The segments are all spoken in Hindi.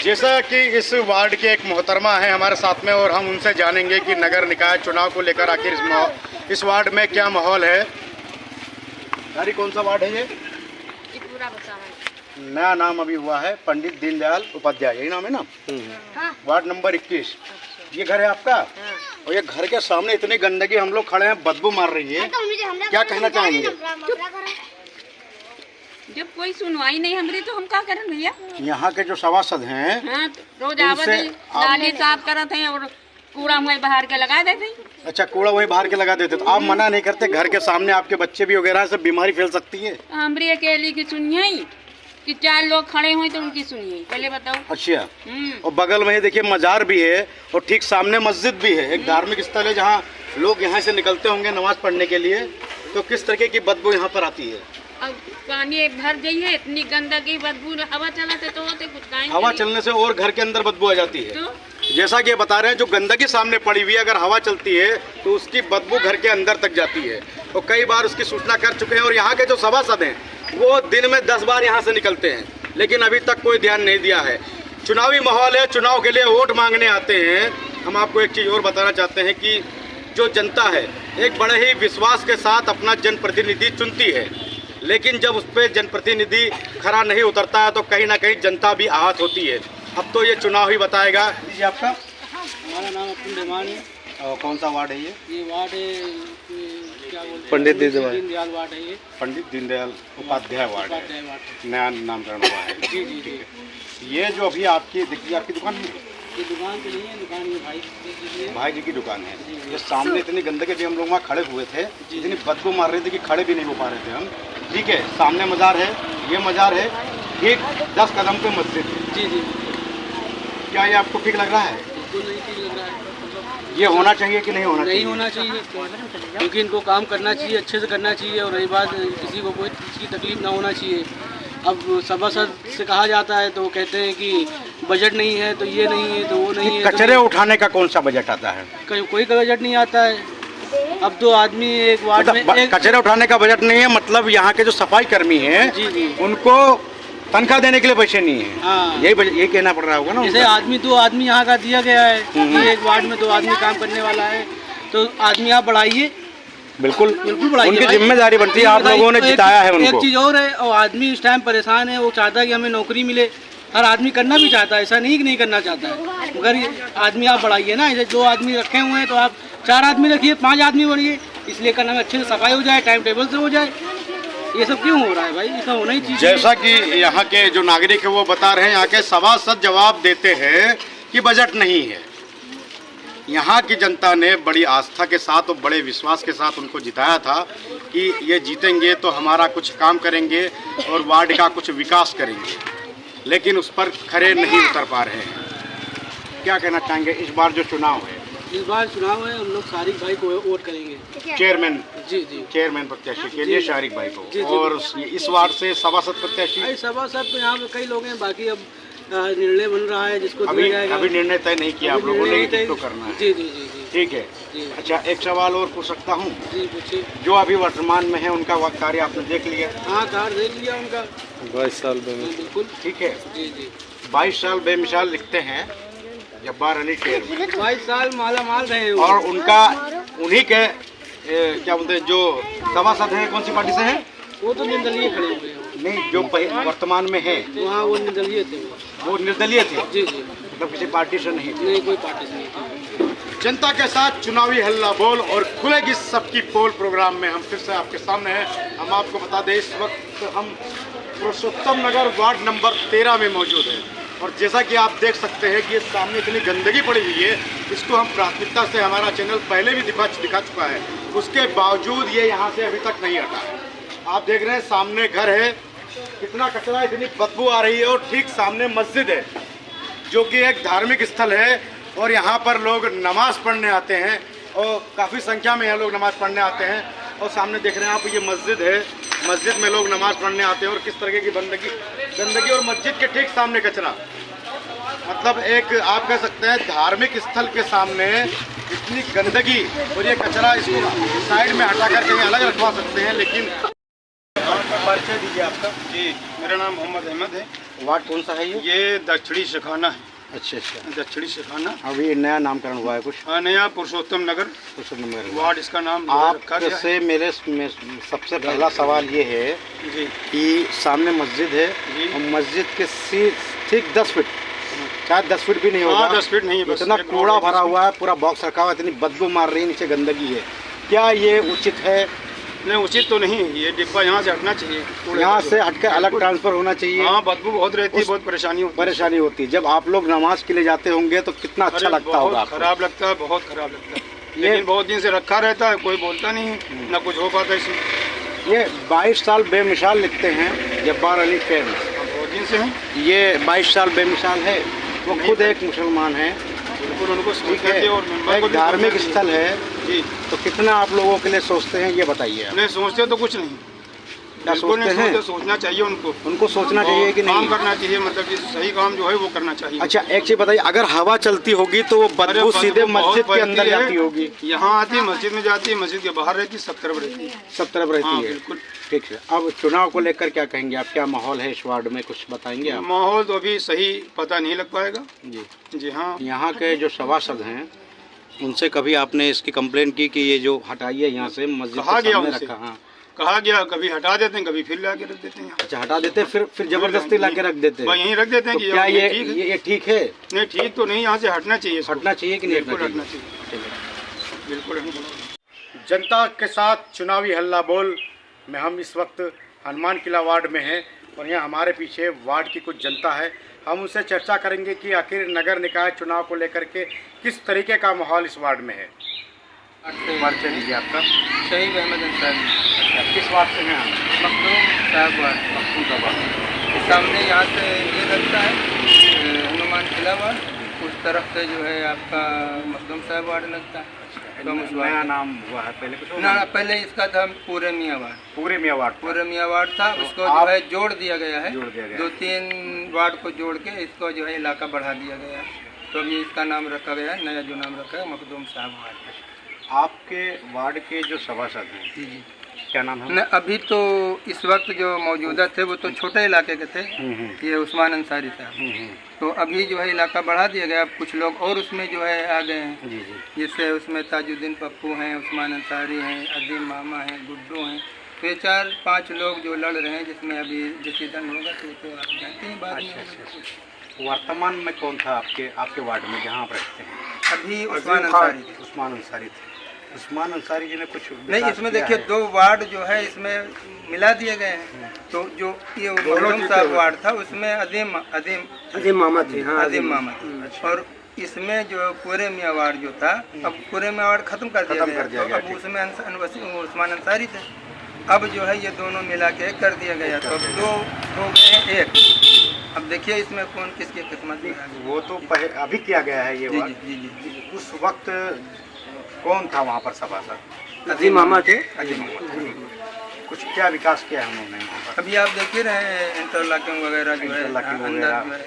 जैसा कि इस वार्ड के एक मोहतरमा है हमारे साथ में और हम उनसे जानेंगे कि नगर निकाय चुनाव को लेकर आखिर इस वार्ड में क्या माहौल है। यारी कौन सा वार्ड है ये? नया नाम अभी हुआ है, पंडित दीनदयाल उपाध्याय, यही नाम है ना? Ward number 21। ये घर है आपका? और ये घर के सामने इतनी गंदगी, हम लोग खड़े हैं, बदबू मार रही है, क्या कहना चाहेंगे? जब कोई सुनवाई नहीं हमारी तो हम क्या करें भैया? यहाँ के जो सभासद हैं, हाँ, तो रोज आवत नाली साफ करते हैं और कूड़ा वहीं बाहर के लगा देते हैं। अच्छा, कूड़ा वहीं बाहर के लगा देते, तो आप मना नहीं करते? घर के सामने आपके बच्चे भी वगैरह सब बीमारी फैल सकती है। हमारी अकेली की सुनिए कि 4 लोग खड़े हुए तो उनकी सुनिए, पहले बताओ। अच्छा, और बगल में देखिए मजार भी है और ठीक सामने मस्जिद भी है, एक धार्मिक स्थल है जहाँ लोग यहाँ से निकलते होंगे नमाज पढ़ने के लिए। तो किस तरीके की बदबू यहाँ पर आती है? अब पानी भर जाइए, इतनी गंदगी बदबू, हवा चलाते तो होते कुछ काहे। हवा चलने से और घर के अंदर बदबू आ जाती है। तो जैसा कि ये बता रहे हैं, जो गंदगी सामने पड़ी हुई है, अगर हवा चलती है तो उसकी बदबू घर के अंदर तक जाती है। और कई बार उसकी सूचना कर चुके हैं और यहाँ के जो सभासद हैं वो दिन में 10 बार यहाँ से निकलते हैं, लेकिन अभी तक कोई ध्यान नहीं दिया है। चुनावी माहौल है, चुनाव के लिए वोट मांगने आते हैं। हम आपको एक चीज़ और बताना चाहते हैं कि जो जनता है एक बड़े ही विश्वास के साथ अपना जनप्रतिनिधि चुनती है, लेकिन जब उस पर जनप्रतिनिधि खरा नहीं उतरता है तो कहीं ना कहीं जनता भी आहत होती है। अब तो ये चुनाव ही बताएगा। ये आपका? हमारा नाम अब्दुल रहमान है। और कौन सा वार्ड है ये? ये वार्ड है क्या बोलते हैं, पंडित दीनदयाल वार्ड है ये। पंडित दीनदयाल उपाध्याय वार्ड है, उपाध्याय वार्ड। नया नामकरण हुआ है। जी जी जी। ये जो अभी आपकी देखिए, आपकी दुकान में, ये दुकान तो नहीं है, दुकान ये भाई की है। भाई जी की दुकान है। ये सामने इतनी गंदगी थी, हम लोग वहाँ खड़े हुए थे, इतनी बदबू मार रही थी कि खड़े भी नहीं हो पा रहे थे हम। ठीक है, सामने मजार है, ये मजार है, ठीक 10 कदम पे मस्जिद है। जी जी। क्या ये आपको ठीक लग रहा है? बिल्कुल नहीं ठीक लग रहा है। ये होना चाहिए कि नहीं होना चाहिए? नहीं होना चाहिए, क्योंकि इनको काम करना चाहिए, अच्छे से करना चाहिए, और रही बात किसी को कोई चीज़ की तकलीफ ना होना चाहिए। अब सभासद से कहा जाता है तो कहते हैं कि बजट नहीं है, तो ये नहीं है, तो वो नहीं है। कचरे उठाने का कौन सा बजट आता है? कोई बजट नहीं आता है। अब 2 आदमी एक वार्ड में कचरे उठाने का बजट नहीं है, मतलब यहाँ के जो सफाई कर्मी हैं जी जी उनको तनख्वाह देने के लिए पैसे नहीं है। हाँ, यही कहना पड़ रहा होगा ना। जैसे आदमी 2 आदमी यहाँ का दिया गया है कि एक वार्ड में 2 आदमी काम करने वाला है, तो आदमी आप बढ़ाइए। बिल्कुल बिल्कुल बढ़ाइए, उनकी जिम्मेदारी बनती है, आप लोगों ने जिताया है उनको। एक चीज़ और है, और आदमी इस टाइम परेशान है, वो चाहता है कि हमें नौकरी मिले। हर आदमी करना भी चाहता है, ऐसा नहीं कि नहीं करना चाहता है, मगर आदमी आप बढ़ाइए ना। जैसे 2 आदमी रखे हुए हैं तो आप 4 आदमी रखिए, 5 आदमी बढ़िए, इसलिए करना में अच्छे से सफाई हो जाए, टाइम टेबल से हो जाए। ये सब क्यों हो रहा है भाई? ये सब होना ही चाहिए। जैसा कि यहाँ के जो नागरिक है वो बता रहे हैं, यहाँ के सभासद जवाब देते हैं कि बजट नहीं है। यहाँ की जनता ने बड़ी आस्था के साथ और बड़े विश्वास के साथ उनको जिताया था कि ये जीतेंगे तो हमारा कुछ काम करेंगे और वार्ड का कुछ विकास करेंगे, लेकिन उस पर खरे नहीं उतर पा रहे हैं। क्या कहना चाहेंगे इस बार जो चुनाव है? इस बार चुनाव है, हम लोग शारिक भाई को वोट करेंगे। चेयरमैन? जी जी, चेयरमैन प्रत्याशी के लिए शारिक भाई को। जी, जी, और इस वार्ड से सभासद प्रत्याशी? सभासद तो यहाँ पे कई लोग हैं, बाकी अब निर्णय बन रहा है जिसको दिया जाएगा। अभी निर्णय तय नहीं किया आप लोगों ने, तो करना है। जी जी जी जी, ठीक है जी। अच्छा, एक सवाल और पूछ सकता हूँ? जी पूछिए। जो अभी वर्तमान में है उनका कार्य आपने देख लिया? हाँ, कार्ड देख लिया उनका। 22 साल बिल्कुल ठीक है। जी जी, 22 साल बेमिसाल लिखते हैं जब्बार अली शेर, 22 साल माला माल रहे हैं। और उनका उन्हीं के क्या बोलते हैं जो सभासद हैं, कौन सी पार्टी से हैं? वो तो निर्दलीय खड़े हुए हैं। नहीं, जो वर्तमान में है वहाँ वो निर्दलीय थे। वो निर्दलीय थे? जी जी, मतलब किसी पार्टी से नहीं थे? नहीं, कोई पार्टी से नहीं थी। जनता के साथ चुनावी हल्ला बोल और खुलेगी सबकी पोल प्रोग्राम में हम फिर से आपके सामने हैं। हम आपको बता दें, इस वक्त हम पुरुषोत्तम नगर वार्ड नंबर 13 में मौजूद हैं, और जैसा कि आप देख सकते हैं कि ये सामने इतनी गंदगी पड़ी हुई है, इसको हम प्राथमिकता से, हमारा चैनल पहले भी दिखा चुका है, उसके बावजूद ये यहाँ से अभी तक नहीं हटा है। आप देख रहे हैं सामने घर है, कितना कचरा, इतनी बदबू आ रही है, और ठीक सामने मस्जिद है जो कि एक धार्मिक स्थल है, और यहाँ पर लोग नमाज पढ़ने आते हैं, और काफ़ी संख्या में यहाँ लोग नमाज पढ़ने आते हैं। और सामने देख रहे हैं आप, ये मस्जिद है, मस्जिद में लोग नमाज पढ़ने आते हैं, और किस तरह की गंदगी, और मस्जिद के ठीक सामने कचरा। मतलब एक आप कह सकते हैं धार्मिक स्थल के सामने इतनी गंदगी और ये कचरा इसको साइड में हटा कर कहीं अलग रखवा सकते हैं, लेकिन परिचय दीजिए आपका। जी, मेरा नाम मोहम्मद अहमद है। वार्ड कौन सा है ये? ये दक्षिणी शिखाना है। अच्छा अच्छा, दक्षिणी शिखाना। अभी नया नामकरण हुआ है कुछ? नया पुरुषोत्तम नगर वार्ड वार्ड इसका नाम रखा गया है। आपसे मेरे सबसे पहला सवाल ये है जी कि सामने मस्जिद है जी। और मस्जिद के ठीक 10 फीट, शायद 10 फीट भी नहीं होगा, 10 फीट नहीं है, बस इतना एक कूड़ा रोड है भरा जिसमें। हुआ है, पूरा बॉक्स रखा हुआ है, इतनी बदबू मार रही है, नीचे गंदगी है। क्या ये उचित है? नहीं, उचित तो नहीं। ये डिब्बा यहाँ से हटना चाहिए, यहाँ से हटकर अलग ट्रांसफर होना चाहिए। हाँ, बदबू बहुत रहती है, बहुत परेशानी होती है। जब आप लोग नमाज के लिए जाते होंगे तो कितना अच्छा अरे लगता होगा बहुत आपको? खराब लगता है, बहुत खराब लगता है। लेकिन बहुत दिन से रखा रहता है, कोई बोलता नहीं, ना कुछ हो पाता इसमें। ये 22 साल बेमिसाल लिखते हैं जब्बार अली फैन, बहुत दिन से हैं। ये 22 साल बेमिसाल है। वो खुद एक मुसलमान है, बिल्कुल उनको ठीक समझना चाहिए और है, मेंबर को एक भी धार्मिक समझना स्थल है, चाहिए। जी, तो कितना आप लोगों के लिए सोचते हैं ये बताइए आप। नहीं सोचते तो कुछ नहीं, क्या बिल्कुल नहीं सोचते हैं? सोचते। सोचना चाहिए उनको, उनको सोचना चाहिए कि काम नहीं? करना चाहिए, मतलब कि सही काम जो है वो करना चाहिए। अच्छा, एक चीज बताइए, अगर हवा चलती होगी तो वो अरे बदबू सीधे बहुत मस्जिद के फैलती अंदर है। जाती होगी? यहाँ आती है, मस्जिद में जाती है, मस्जिद के बाहर रहती है, सब तरफ रहती है। सब तरफ रहती हाँ, है। बिल्कुल। ठीक है, अब चुनाव को लेकर क्या कहेंगे आप? क्या माहौल है इस वार्ड में, कुछ बताएंगे आप? माहौल तो अभी सही पता नहीं लग पाएगा। जी, जी हाँ, यहाँ के जो सभासद हैं उनसे कभी आपने इसकी कंप्लेन की कि ये जो हटाइए यहाँ से मस्जिद कहा के गया सामने उनसे। रखा? हाँ, कहा गया, कभी हटा देते हैं, कभी फिर ला के रख देते हैं यहाँ। अच्छा, हटा देते हैं, फिर जबरदस्ती ला के रख देते वहाँ हैं। यहीं रख देते हैं तो कि क्या ये ठीक है। ये ठीक है? नहीं, ठीक तो नहीं, यहाँ से हटना चाहिए इसको। हटना चाहिए कि नहीं बिल्कुल हटना हटना चाहिए? चाहिए, बिल्कुल हटना चाहिए। जनता के साथ चुनावी हल्ला बोल में हम इस वक्त हनुमान किला वार्ड में हैं और यहाँ हमारे पीछे वार्ड की कुछ जनता है। हम उनसे चर्चा करेंगे कि आखिर नगर निकाय चुनाव को लेकर के किस तरीके का माहौल इस वार्ड में है। परिचय दीजिए आपका। शहीद अहमद अंसारी, अच्छा, किस वार्ड से हैं आप? मखदूम साहब वार्ड। मखदूम। सामने यहाँ से ये लगता है हनुमान किला वार्ड, उस तरफ से जो है आपका मखदूम साहब वार्ड लगता है। तो उस नया वार्ड नाम हुआ है, पहले कुछ और ना, नाम? पहले इसका था पूरे मियाँ वार्ड। पूरे मियाँ वार्ड। पूरे मियाँ वार्ड था, तो उसको आप- जो है जोड़ दिया गया है। जोड़ दिया गया है। 2-3 वार्ड को जोड़ के इसको जो है इलाका बढ़ा दिया गया है। तो अभी इसका नाम रखा गया है, नया जो नाम रखा है मखदूम साहब वार्ड। आपके वार्ड के जो सभासद हैं, जी जी। क्या नाम है? न अभी तो इस वक्त जो मौजूदा थे वो तो छोटे इलाके के थे, ये उस्मान अंसारी साहब। तो अभी जो है इलाका बढ़ा दिया गया, अब कुछ लोग और उसमें जो है आ गए हैं। जी जी। जिससे उसमें ताजुद्दीन पप्पू हैं, उस्मान अंसारी हैं, अदीम मामा हैं, गुड्डू हैं। तो ये 4-5 लोग जो लड़ रहे हैं, जिसमें अभी डिसीजन होगा तो आप जानते हैं बाद में। वर्तमान में कौन था आपके वार्ड में जहाँ आप रहते हैं? अभी उस्मान अंसारी थे। उस्मान अंसारी थे। उस्मान अंसारी जी ने कुछ नहीं, विकास इसमें किया देखिए है? 2 वार्ड जो है इसमें मिला दिए गए हैं। तो जो ये मखदूम साहब वार्ड था उसमें अदीम मामा थे। हाँ, अदीम मामा थे। और इसमें जो पूरे मियाँ वार्ड जो था, अब पूरे मियाँ वार्ड खत्म कर दिया गया। तो अब उसमें उस्मान अंसारी थे। अब जो है ये दोनों मिला के एक कर दिया गया, तो अब 2 हो गए 1। अब देखिए इसमें कौन किसकी किस्मत में आ गई। वो तो अभी किया गया है ये जी वार्ड। जी जी जी। उस वक्त कौन था वहाँ पर सभासद? अदीम मामा थे। कुछ क्या विकास किया है उन्होंने वहाँ पर? अभी आप देख ही रहे हैं इंटरलॉकिंग वगैरह जो है इंटरलॉकिंग अंदर वगैरह जो है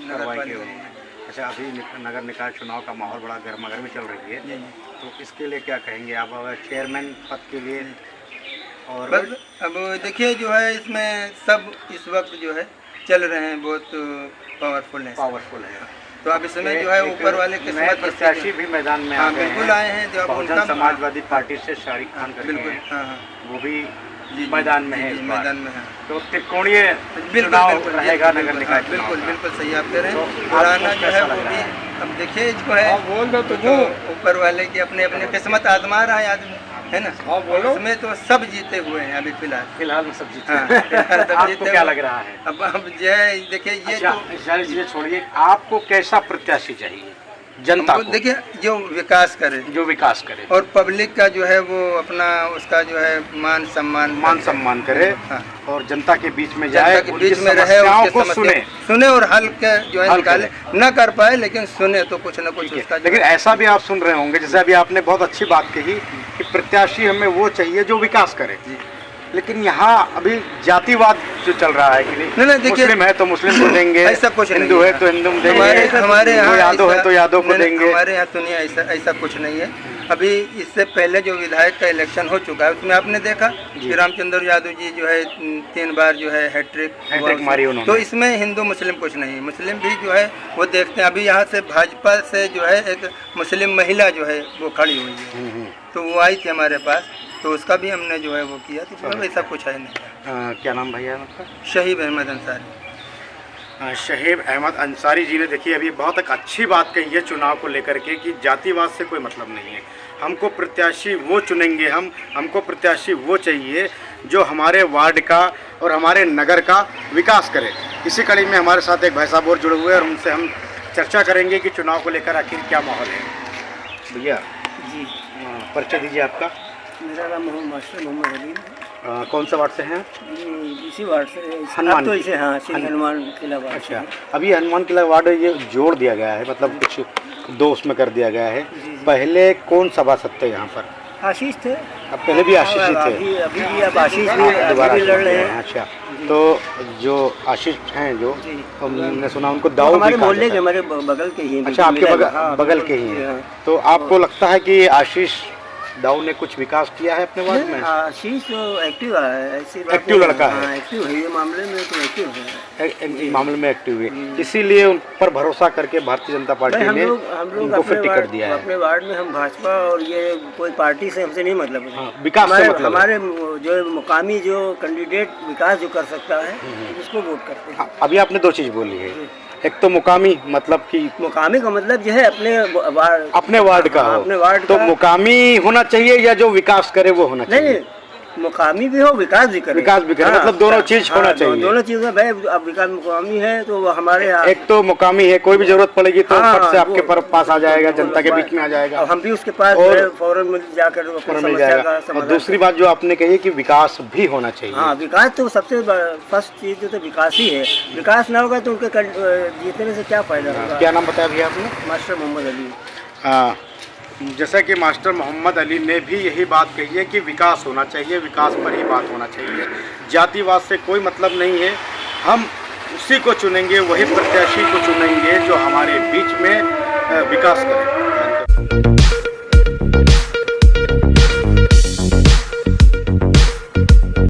नगर करवाई गई पालिका। है। अच्छा, अभी नगर निकाय चुनाव का माहौल बड़ा गर्मागर्मी चल रही है, जी जी। तो इसके लिए क्या कहेंगे आप चेयरमैन पद के लिए? और बस अब देखिए जो है इसमें सब इस वक्त जो है चल रहे हैं, बहुत पावरफुल है। पावरफुल है, तो अब इसमें जो है ऊपर वाले नए किस्मत प्रत्याशी भी मैदान में आ हाँ गए बिल्कुल आए हैं। जो अब बहुजन उनका समाजवादी पार्टी से शारिक खान करके बिल्कुल हैं, हाँ हाँ वो भी जी मैदान में जी, है जी, इस बार। मैदान में है। तो त्रिकोणीय बिल्कुल चुनाव बिल्कुल रहेगा बिल्कुल, नगर निकाय हाँ, चुनाव बिल्कुल का। बिल्कुल सही आप कह रहे तो हैं। पुराना आपको जो है कैसा वो लग भी रहा है? अब देखिए जो है वो ऊपर वाले की अपने अपने किस्मत आजमा रहा है आदमी, है ना। उसमें तो सब जीते हुए हैं अभी फिलहाल में सब जीते हाँ, हैं। सब आपको जीते क्या हुए। लग रहा है? अब जो है देखिए ये अच्छा, तो सारी चीजें छोड़िए, आपको कैसा प्रत्याशी चाहिए जनता हमको को? देखिए जो विकास करे जो विकास करे और पब्लिक का जो है वो अपना उसका जो है मान सम्मान करे हाँ। और जनता के बीच में जाए, जनता के उनकी बीच में रहे, समस्याओं उसके को समस्या सुने और हल के जो है हल निकाले। न कर पाए लेकिन सुने तो कुछ न कुछ ठीक उसका है। जो लेकिन है- ऐसा भी आप सुन रहे होंगे, जैसे अभी आपने बहुत अच्छी बात कही कि प्रत्याशी हमें वो चाहिए जो विकास करे, जी। लेकिन यहाँ अभी जातिवाद जो चल रहा है कि नहीं, देखिए, मुस्लिम है तो मुस्लिम को देंगे, ऐसा कुछ नहीं हिंदू है तो हिंदू को देंगे, हमारे यहाँ यादव है तो यादव को देंगे। हमारे यहाँ तो नहीं, ऐसा कुछ नहीं है। अभी इससे पहले जो विधायक का इलेक्शन हो चुका है उसमें आपने देखा कि रामचंद्र यादव जी जो है 3 बार जो है हैट्रिक मारी उन्होंने। तो इसमें हिंदू मुस्लिम कुछ नहीं है। मुस्लिम भी जो है वो देखते हैं। अभी यहाँ से भाजपा से जो है एक मुस्लिम महिला जो है वो खड़ी हुई है, तो वो आई थी हमारे पास, तो उसका भी हमने जो है वो किया। तो ऐसा कुछ है नहीं। क्या नाम भैया आपका? शहीद अहमद अंसारी। शहीद अहमद अंसारी जी ने देखिए अभी बहुत एक अच्छी बात कही है चुनाव को लेकर के कि जातिवाद से कोई मतलब नहीं है। हमको प्रत्याशी वो चुनेंगे, हमको प्रत्याशी वो चाहिए जो हमारे वार्ड का और हमारे नगर का विकास करे। इसी कड़ी में हमारे साथ एक भाई साहब और जुड़े हुए हैं और उनसे हम चर्चा करेंगे कि चुनाव को लेकर आखिर क्या माहौल है। भैया जी, परिचय दीजिए आपका। मेरा नाम मास्टर मोहम्मद अली। कौन सा वार्ड से हैं? इसी वार्ड से हनुमान तो इसे हाँ श्री हनुमान किला वार्ड। अच्छा, अभी हनुमान किला वार्ड ये जोड़ दिया गया है, मतलब कुछ 2 उसमें कर दिया गया है। पहले कौन सभासद थे यहाँ पर? आशीष थे। अब पहले भी आशीष ही थे, अभी भी अब आशीष दोबारा भी लड़ रहे हैं। अच्छा, तो जो आशीष हैं जो हमने सुना उनको दाऊ हमारे भी कहा मोहल्ले जाता के, है। हमारे बगल के ही। अच्छा, आपके बगल के ही हैं। तो आपको लगता है कि आशीष दाऊ ने कुछ विकास किया है अपने वार्ड में? आशीष तो एक्टिव है, ऐसी बात एक्टिव लड़का है। एक्टिव है, ये मामले में तो एक्टिव है। मामले में एक्टिव है, इसीलिए उन पर भरोसा करके भारतीय जनता पार्टी ने उनको फिर टिकट दिया है। अपने वार्ड में हम भाजपा और ये कोई पार्टी से हमसे नहीं मतलब है। विकास से मतलब हमारे जो मुकामी जो कैंडिडेट विकास जो कर सकता है उसको वोट करते हैं। अभी आपने 2 चीज बोली है, एक तो मुकामी, मतलब कि मुकामी का मतलब जो है अपने वार्ड का हो, अपने वार्ड तो मुकामी होना चाहिए या जो विकास करे वो होना चाहिए? नहीं, मुकामी भी हो, विकास भी करे। मतलब दोनों चीज होना चाहिए। दोनों चीजें भाई, अब विकास मुकामी है तो वो हमारे यहाँ एक तो मुकामी है, कोई भी जरूरत पड़ेगी तो फट से आपके पास आ जाएगा, जनता के बीच में आ जाएगा, हम भी उसके पास फौरन जाकर मिल जाएगा। और दूसरी बात जो आपने कही कि विकास भी होना चाहिए। हाँ, विकास तो सबसे फर्स्ट चीज तो विकास ही है। विकास ना होगा तो उनके जीतने से क्या फायदा होगा। क्या नाम बताया भैया आपने? मास्टर मोहम्मद अली। जैसा कि मास्टर मोहम्मद अली ने भी यही बात कही है कि विकास होना चाहिए, विकास पर ही बात होना चाहिए, जातिवाद से कोई मतलब नहीं है। हम उसी को चुनेंगे, वही प्रत्याशी को चुनेंगे जो हमारे बीच में विकास करे।